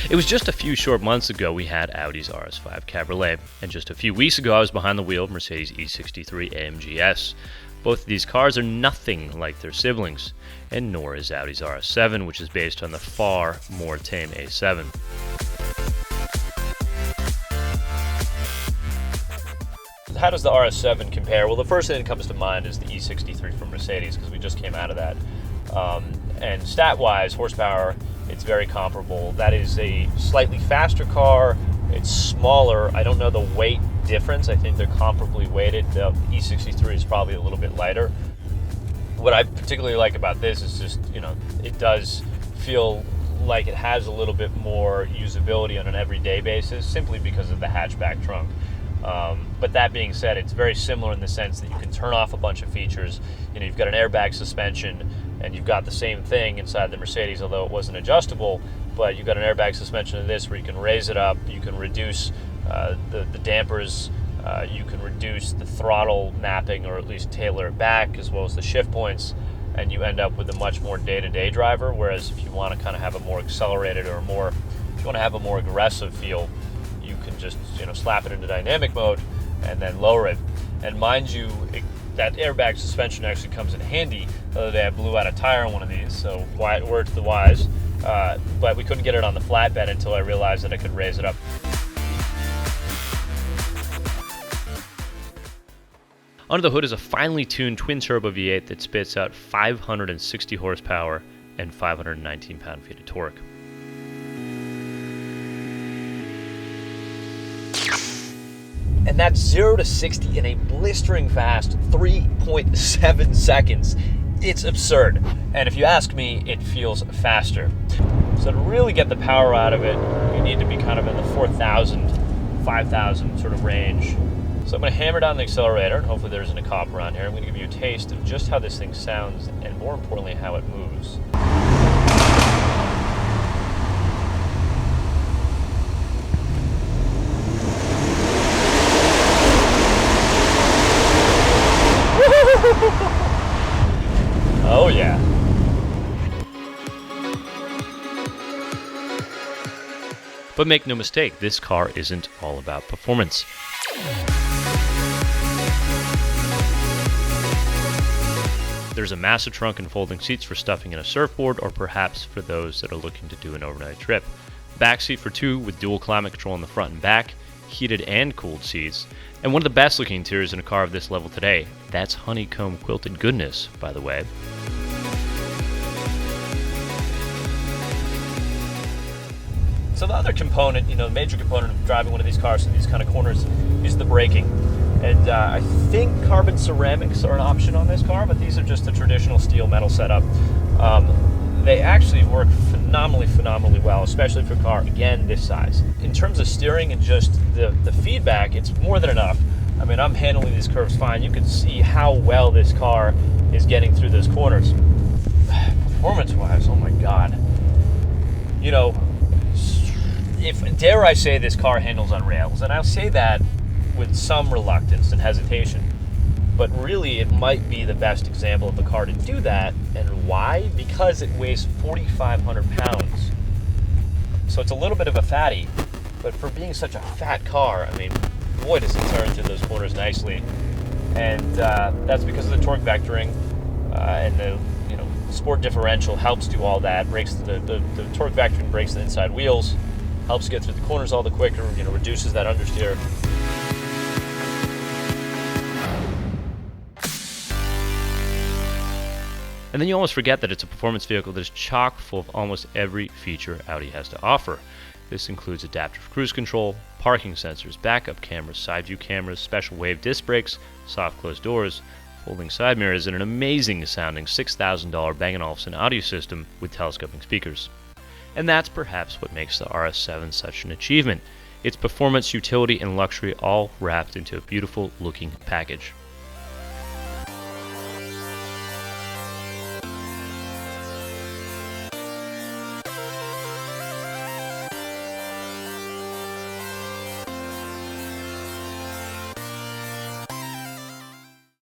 It was just a few short months ago we had Audi's RS5 Cabriolet, and just a few weeks ago I was behind the wheel of Mercedes E63 AMG S. Both of these cars are nothing like their siblings, and nor is Audi's RS7, which is based on the far more tame A7. How does the RS7 compare? Well, the first thing that comes to mind is the E63 from Mercedes, because we just came out of that. And stat-wise, horsepower, it's very comparable. That is a slightly faster car. It's smaller. I don't know the weight difference. I think they're comparably weighted. The E63 is probably a little bit lighter. What I particularly like about this is just, it does feel like it has a little bit more usability on an everyday basis, simply because of the hatchback trunk. But that being said, it's very similar in the sense that you can turn off a bunch of features. You've got an airbag suspension, and you've got the same thing inside the Mercedes, although it wasn't adjustable. But you've got an airbag suspension in this where you can raise it up, you can reduce the dampers, you can reduce the throttle mapping, or at least tailor it back, as well as the shift points, and you end up with a much more day-to-day driver. Whereas if you want to kind of have a more accelerated or if you want to have a more aggressive feel, you can just slap it into dynamic mode and then lower it. And mind you, that airbag suspension actually comes in handy. The other day I blew out a tire on one of these, so word to the wise. But we couldn't get it on the flatbed until I realized that I could raise it up. Under the hood is a finely tuned twin-turbo V8 that spits out 560 horsepower and 519 pound-feet of torque. And that's 0 to 60 in a blistering fast 3.7 seconds. It's absurd. And if you ask me, it feels faster. So to really get the power out of it, you need to be kind of in the 4,000, 5,000 sort of range. So I'm going to hammer down the accelerator, and hopefully there isn't a cop around here. I'm going to give you a taste of just how this thing sounds, and more importantly, how it moves. Oh yeah. But make no mistake, this car isn't all about performance. There's a massive trunk and folding seats for stuffing in a surfboard, or perhaps for those that are looking to do an overnight trip. Back seat for two with dual climate control in the front and back, heated and cooled seats, and one of the best looking interiors in a car of this level today. That's honeycomb quilted goodness, by the way. So the other component, the major component of driving one of these cars in these kind of corners is the braking. And I think carbon ceramics are an option on this car, but these are just the traditional steel metal setup. They actually work phenomenally well, especially for a car, again, this size. In terms of steering and just the feedback, it's more than enough. I mean, I'm handling these curves fine. You can see how well this car is getting through those corners. Performance-wise, oh my God. Dare I say this car handles on rails, and I'll say that with some reluctance and hesitation, but really it might be the best example of a car to do that. And why? Because it weighs 4,500 pounds. So it's a little bit of a fatty, but for being such a fat car, I mean, boy does it turn through those corners nicely. And that's because of the torque vectoring, and the sport differential helps do all that. Breaks the torque vectoring breaks the inside wheels, helps get through the corners all the quicker, reduces that understeer. And then you almost forget that it's a performance vehicle that is chock full of almost every feature Audi has to offer. This includes adaptive cruise control, parking sensors, backup cameras, side view cameras, special wave disc brakes, soft closed doors, folding side mirrors, and an amazing sounding $6,000 Bang & Olufsen audio system with telescoping speakers. And that's perhaps what makes the RS7 such an achievement. Its performance, utility, and luxury all wrapped into a beautiful looking package.